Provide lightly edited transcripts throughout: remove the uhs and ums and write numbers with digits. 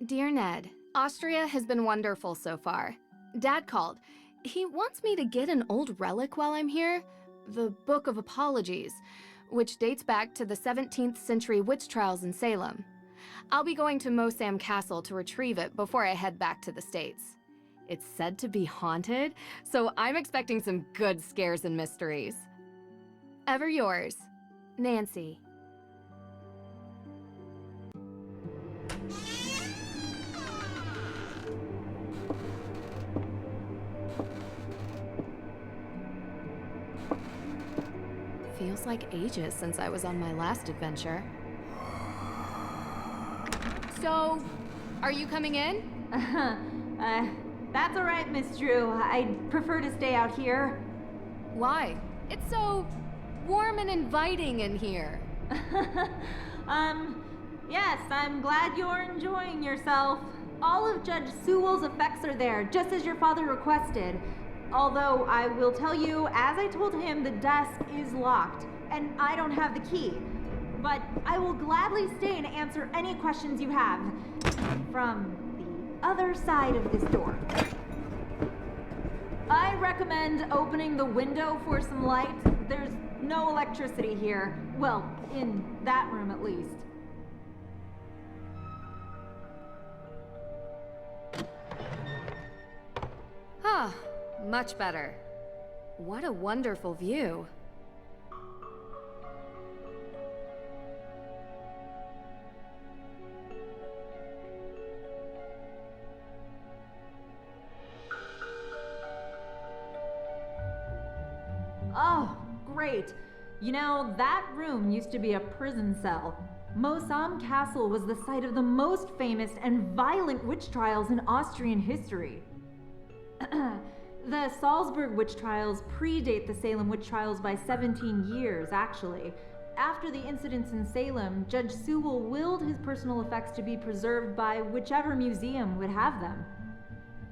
Dear Ned, Austria has been wonderful so far. Dad called. He wants me to get an old relic while I'm here, the Book of Apologies, which dates back to the 17th century witch trials in Salem. I'll be going to Mosam Castle to retrieve it before I head back to the States. It's said to be haunted, so I'm expecting some good scares and mysteries. Ever yours, Nancy. Feels like ages since I was on my last adventure. So, are you coming in? That's all right, Miss Drew. I'd prefer to stay out here. Why? It's so warm and inviting in here. Yes, I'm glad you're enjoying yourself. All of Judge Sewell's effects are there, just as your father requested. Although, I will tell you, as I told him, the desk is locked, and I don't have the key. But I will gladly stay and answer any questions you have. From the other side of this door. I recommend opening the window for some light. There's no electricity here. Well, in that room at least. Ah, much better. What a wonderful view. Oh, great. You know, that room used to be a prison cell. Mosam Castle was the site of the most famous and violent witch trials in Austrian history. The Salzburg witch trials predate the Salem witch trials by 17 years, actually. After the incidents in Salem, Judge Sewell willed his personal effects to be preserved by whichever museum would have them.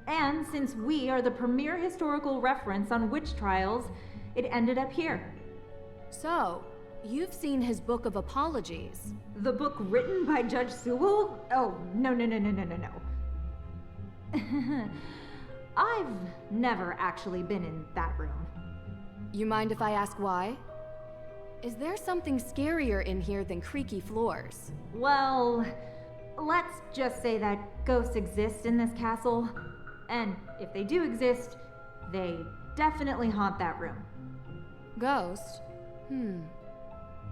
And since we are the premier historical reference on witch trials, it ended up here. So, you've seen his Book of Apologies. The book written by Judge Sewell? Oh, no. I've never actually been in that room. You mind if I ask why? Is there something scarier in here than creaky floors? Well, let's just say that ghosts exist in this castle. And if they do exist, they definitely haunt that room. Ghost?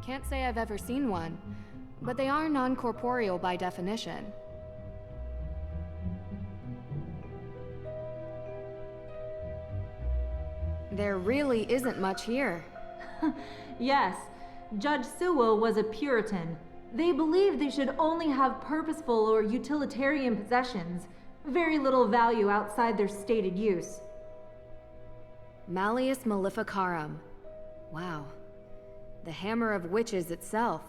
Can't say I've ever seen one, but they are non-corporeal by definition. There really isn't much here. Yes, Judge Sewell was a Puritan. They believed they should only have purposeful or utilitarian possessions, very little value outside their stated use. Malleus Maleficarum. Wow. The Hammer of Witches itself.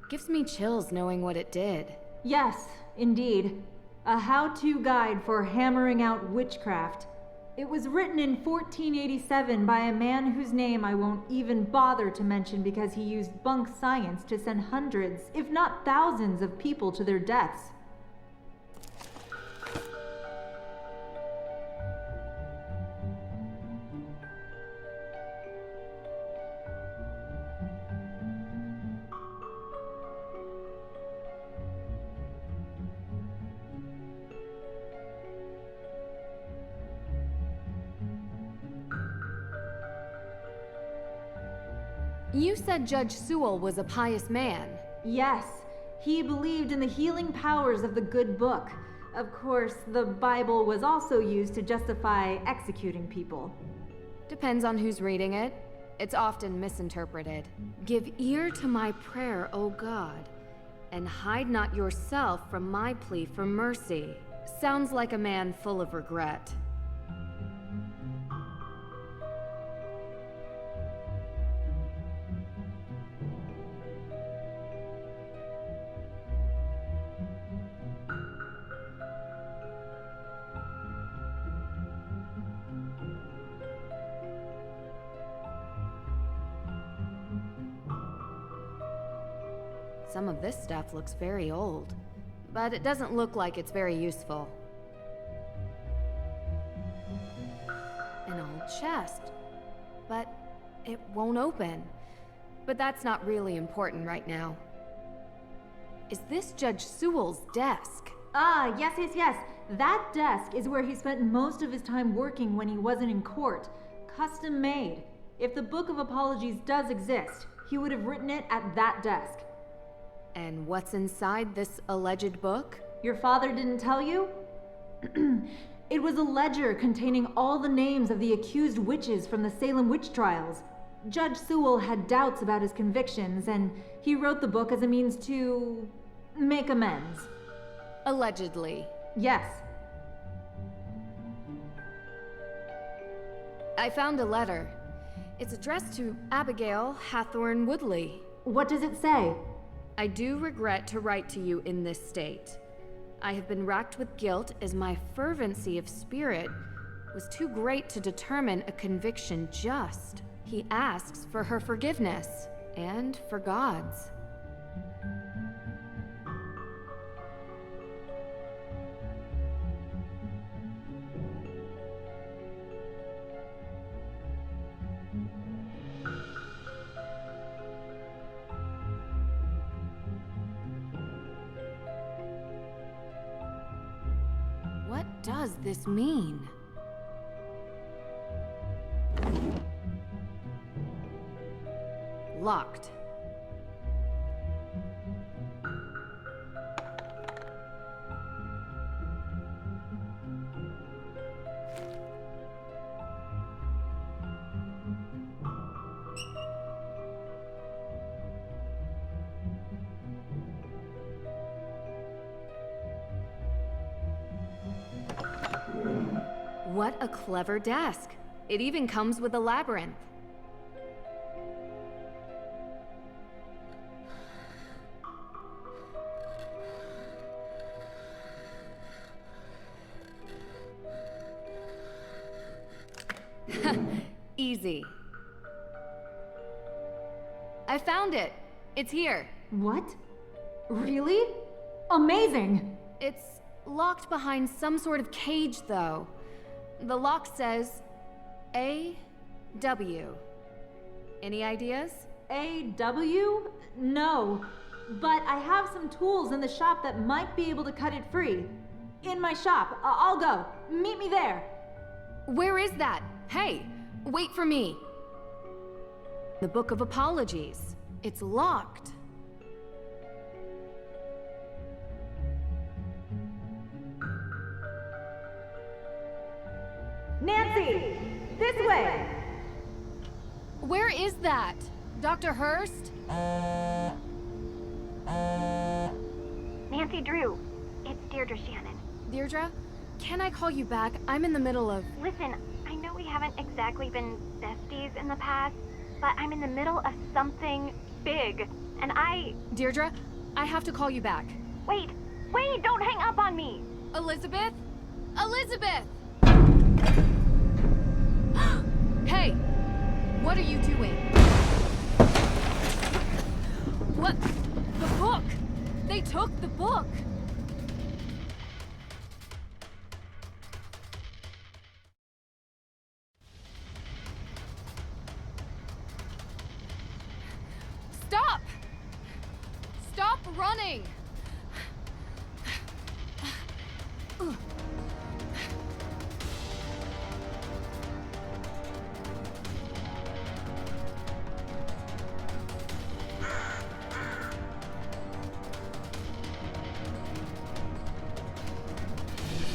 Gives me chills knowing what it did. Yes, indeed. A how-to guide for hammering out witchcraft. It was written in 1487 by a man whose name I won't even bother to mention because he used bunk science to send hundreds, if not thousands, of people to their deaths. You said Judge Sewell was a pious man. Yes, he believed in the healing powers of the good book. Of course, the Bible was also used to justify executing people. Depends on who's reading it. It's often misinterpreted. Give ear to my prayer, O God, and hide not yourself from my plea for mercy. Sounds like a man full of regret. Some of this stuff looks very old. but it doesn't look like it's very useful. An old chest, but it won't open. But that's not really important right now. Is this Judge Sewell's desk? Ah, yes. That desk is where he spent most of his time working when he wasn't in court. Custom made. If the Book of Apologies does exist, he would have written it at that desk. And what's inside this alleged book? Your father didn't tell you? It was a ledger containing all the names of the accused witches from the Salem witch trials. Judge Sewell had doubts about his convictions, and he wrote the book as a means to make amends. Allegedly. Yes. I found a letter. It's addressed to Abigail Hathorne Woodley. What does it say? I do regret to write to you in this state. I have been racked with guilt as my fervency of spirit was too great to determine a conviction just. He asks for her forgiveness, and for God's. What does this mean? Locked. What a clever desk. It even comes with a labyrinth. Easy. I found it. It's here. What? Really? Amazing! It's locked behind some sort of cage, though. The lock says A.W. Any ideas? A.W.? No. But I have some tools in the shop that might be able to cut it free. In my shop. I'll go. Meet me there. Where is that? Hey, wait for me. The Book of Apologies. It's locked. Nancy! This way! Where is that? Dr. Hurst? Nancy Drew, it's Deirdre Shannon. Deirdre, can I call you back? I'm in the middle of... Listen, I know we haven't exactly been besties in the past, but I'm in the middle of something big, and Deirdre, I have to call you back. Wait, don't hang up on me! Elizabeth? Elizabeth! Hey! What are you doing? What? The book! They took the book! Stop! Stop running!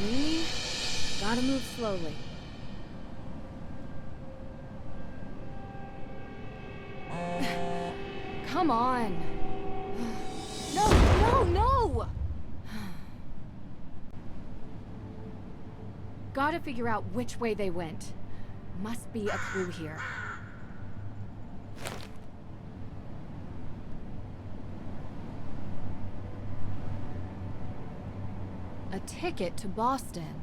Easy. Gotta move slowly. Come on. No! Gotta figure out which way they went. Must be a clue here. A ticket to Boston.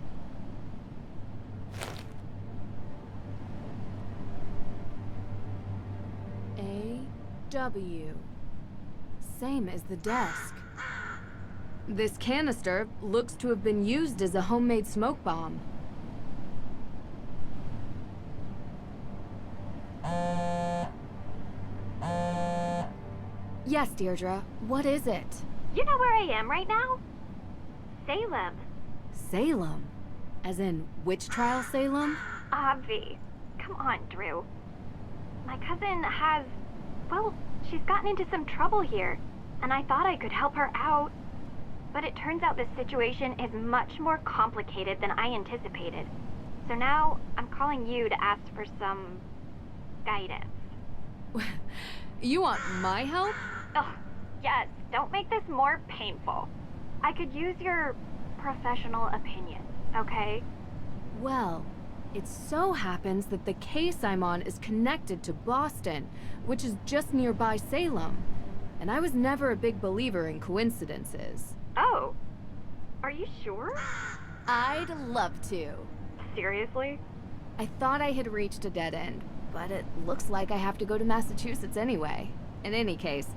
A.W. Same as the desk. This canister looks to have been used as a homemade smoke bomb. Yes, Deirdre. What is it? You know where I am right now? Salem. Salem? As in, witch trial Salem? Obvi. Come on, Drew. My cousin has... well, she's gotten into some trouble here, and I thought I could help her out. But it turns out this situation is much more complicated than I anticipated. So now, I'm calling you to ask for some... guidance. You want my help? Oh, yes, don't make this more painful. I could use your professional opinion, okay? Well, it so happens that the case I'm on is connected to Boston, which is just nearby Salem. And I was never a big believer in coincidences. Oh, are you sure? I'd love to. Seriously? I thought I had reached a dead end, but it looks like I have to go to Massachusetts anyway. In any case,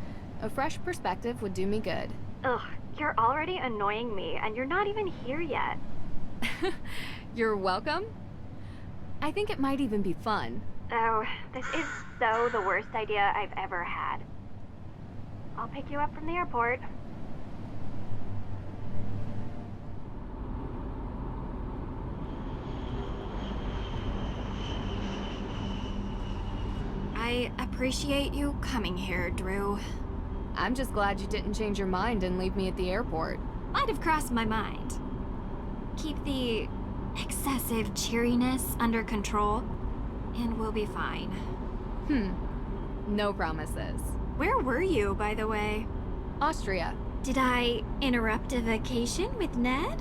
a fresh perspective would do me good. Ugh, you're already annoying me, and you're not even here yet. You're welcome. I think it might even be fun. Oh, this is so the worst idea I've ever had. I'll pick you up from the airport. I appreciate you coming here, Drew. I'm just glad you didn't change your mind and leave me at the airport. Might have crossed my mind. Keep the excessive cheeriness under control, and we'll be fine. No promises. Where were you, by the way? Austria, Did I interrupt a vacation with Ned?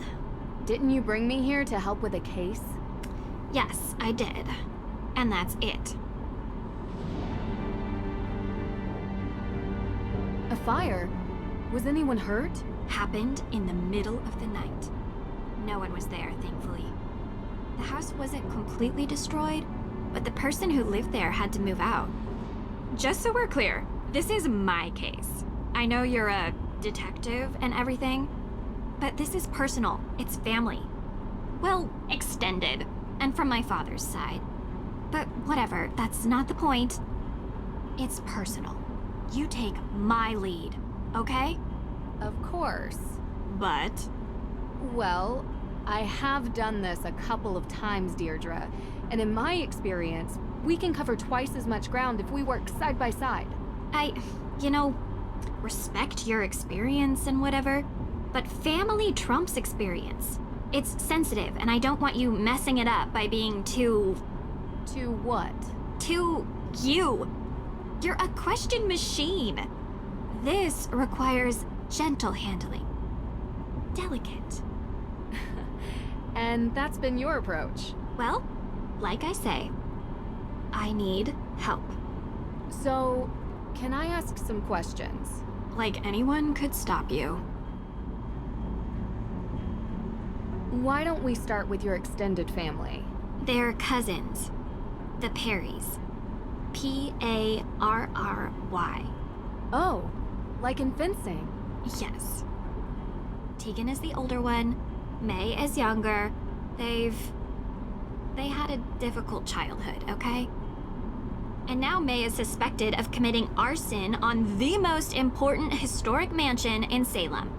didn't you bring me here to help with a case? Yes, I did. And that's it. A fire? Was anyone hurt? Happened in the middle of the night. No one was there, thankfully. The house wasn't completely destroyed, but the person who lived there had to move out. Just so we're clear, this is my case. I know you're a detective and everything, but this is personal. It's family. Well, extended, and from my father's side. But whatever, that's not the point. It's personal. You take my lead, okay? Of course. But Well, I have done this a couple of times, Deirdre, and in my experience, we can cover twice as much ground if we work side by side. you know, respect your experience and whatever, but family trumps experience. It's sensitive, and I don't want you messing it up by being too what? you. You're a question machine. This requires gentle handling. Delicate. And that's been your approach. Well, like I say, I need help. So, can I ask some questions? Like anyone could stop you. Why don't we start with your extended family? They're cousins. The Perrys. Parry. Oh, like in fencing. Yes. Tegan is the older one. May is younger. They had a difficult childhood, okay? And now May is suspected of committing arson on the most important historic mansion in Salem.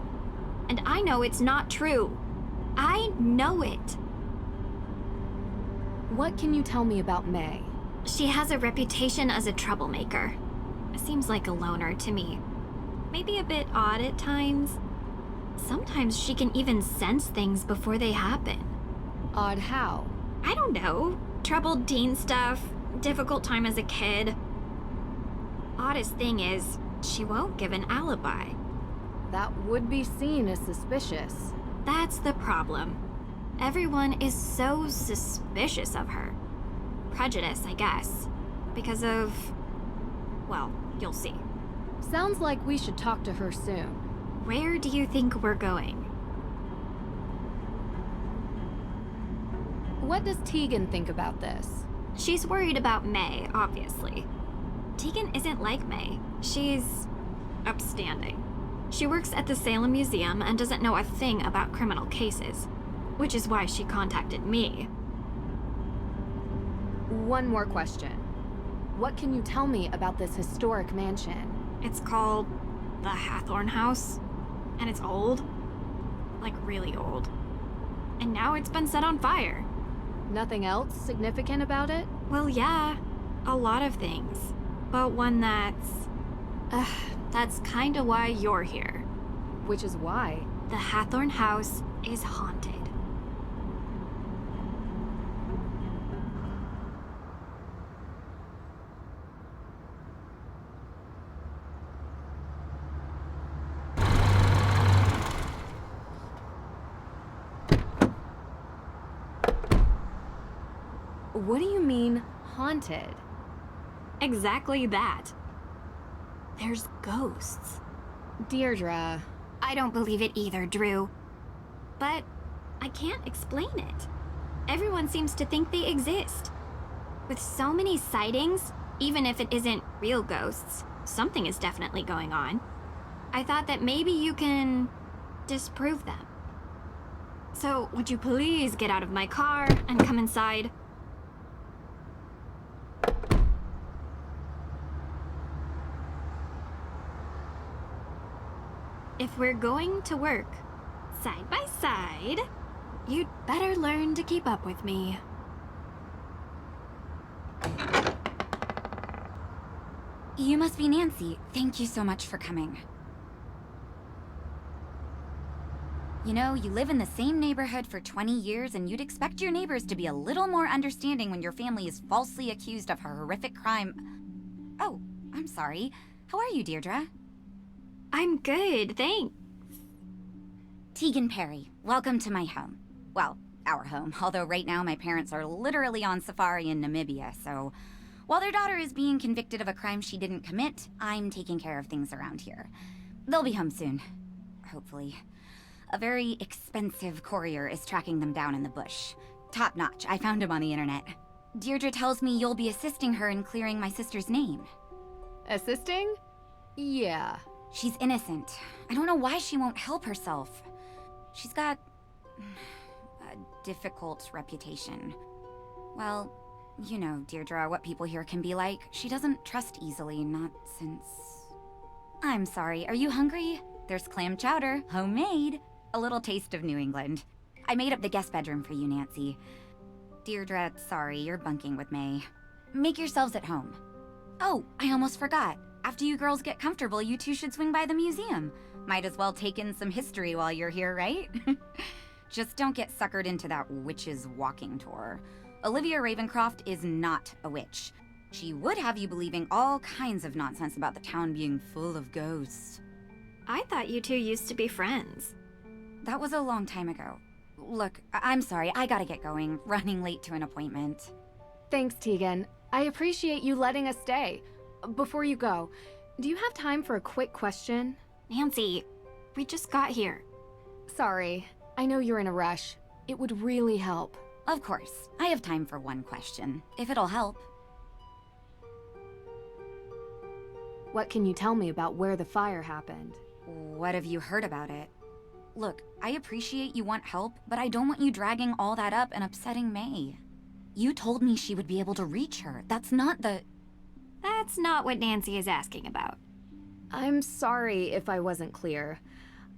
And I know it's not true. I know it. What can you tell me about May? She has a reputation as a troublemaker. Seems like a loner to me. Maybe a bit odd at times. Sometimes she can even sense things before they happen. Odd how? I don't know. Troubled teen stuff, difficult time as a kid. Oddest thing is, she won't give an alibi. That would be seen as suspicious. That's the problem. Everyone is so suspicious of her. Prejudice, I guess. Because of... well, you'll see. Sounds like we should talk to her soon. Where do you think we're going? What does Tegan think about this? She's worried about May, obviously. Tegan isn't like May. She's upstanding. She works at the Salem Museum and doesn't know a thing about criminal cases, which is why she contacted me. One more question. What can you tell me about this historic mansion? It's called the Hathorn House, and it's old. Like, really old. And now it's been set on fire. Nothing else significant about it? Well, yeah, a lot of things. But one that's kinda why you're here. Which is why. The Hathorn House is haunted. What do you mean, haunted? Exactly that. There's ghosts. Deirdre. I don't believe it either, Drew. But I can't explain it. Everyone seems to think they exist. With so many sightings, even if it isn't real ghosts, something is definitely going on. I thought that maybe you can disprove them. So, would you please get out of my car and come inside? If we're going to work side by side, you'd better learn to keep up with me. You must be Nancy. Thank you so much for coming. You know, you live in the same neighborhood for 20 years, and you'd expect your neighbors to be a little more understanding when your family is falsely accused of a horrific crime. Oh, I'm sorry. How are you, Deirdre? I'm good, thanks. Tegan Perry, welcome to my home. Well, our home, although right now my parents are literally on safari in Namibia, so while their daughter is being convicted of a crime she didn't commit, I'm taking care of things around here. They'll be home soon, hopefully. A very expensive courier is tracking them down in the bush. Top notch, I found him on the internet. Deirdre tells me you'll be assisting her in clearing my sister's name. Assisting? Yeah. She's innocent. I don't know why she won't help herself. She's got a difficult reputation. Well, you know, Deirdre, what people here can be like. She doesn't trust easily, not since... I'm sorry, are you hungry? There's clam chowder, homemade. A little taste of New England. I made up the guest bedroom for you, Nancy. Deirdre, sorry, you're bunking with May. Make yourselves at home. Oh, I almost forgot. After you girls get comfortable, you two should swing by the museum. Might as well take in some history while you're here, right? Just don't get suckered into that witch's walking tour. Olivia Ravencroft is not a witch. She would have you believing all kinds of nonsense about the town being full of ghosts. I thought you two used to be friends. That was a long time ago. Look, I'm sorry, I gotta get going. Running late to an appointment. Thanks, Tegan. I appreciate you letting us stay. Before you go, do you have time for a quick question? Nancy, we just got here. Sorry, I know you're in a rush. It would really help. Of course. I have time for one question, if it'll help. What can you tell me about where the fire happened? What have you heard about it? Look, I appreciate you want help, but I don't want you dragging all that up and upsetting May. You told me she would be able to reach her. That's not what Nancy is asking about. I'm sorry if I wasn't clear.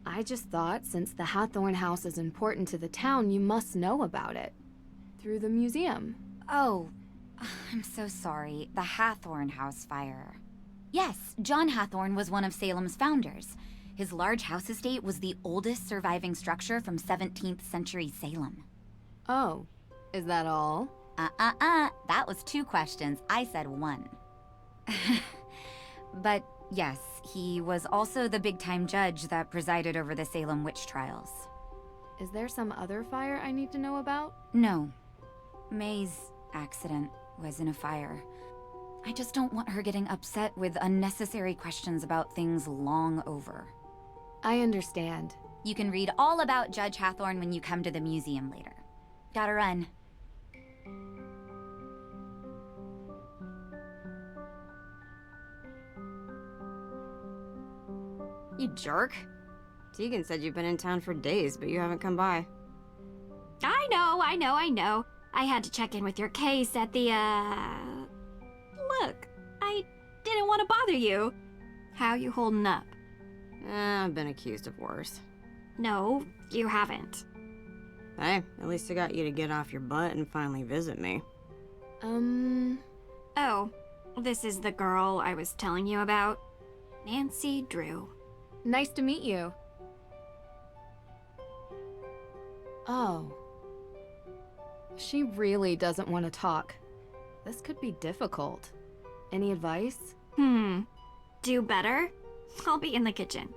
I just thought since the Hathorn House is important to the town, you must know about it. Through the museum. Oh, I'm so sorry. The Hathorn House fire. Yes, John Hathorn was one of Salem's founders. His large house estate was the oldest surviving structure from 17th century Salem. Oh, is that all? That was 2 questions. I said 1. But yes, he was also the big-time judge that presided over the Salem witch trials. Is there some other fire I need to know about? No. May's accident was in a fire. I just don't want her getting upset with unnecessary questions about things long over. I understand. You can read all about Judge Hathorn when you come to the museum later. Gotta run. You jerk. Tegan said you've been in town for days, but you haven't come by. I know. I had to check in with your case at the, Look, I didn't want to bother you. How you holding up? I've been accused of worse. No, you haven't. Hey, at least I got you to get off your butt and finally visit me. Oh, this is the girl I was telling you about. Nancy Drew. Nice to meet you. Oh. She really doesn't want to talk. This could be difficult. Any advice? Do better? I'll be in the kitchen.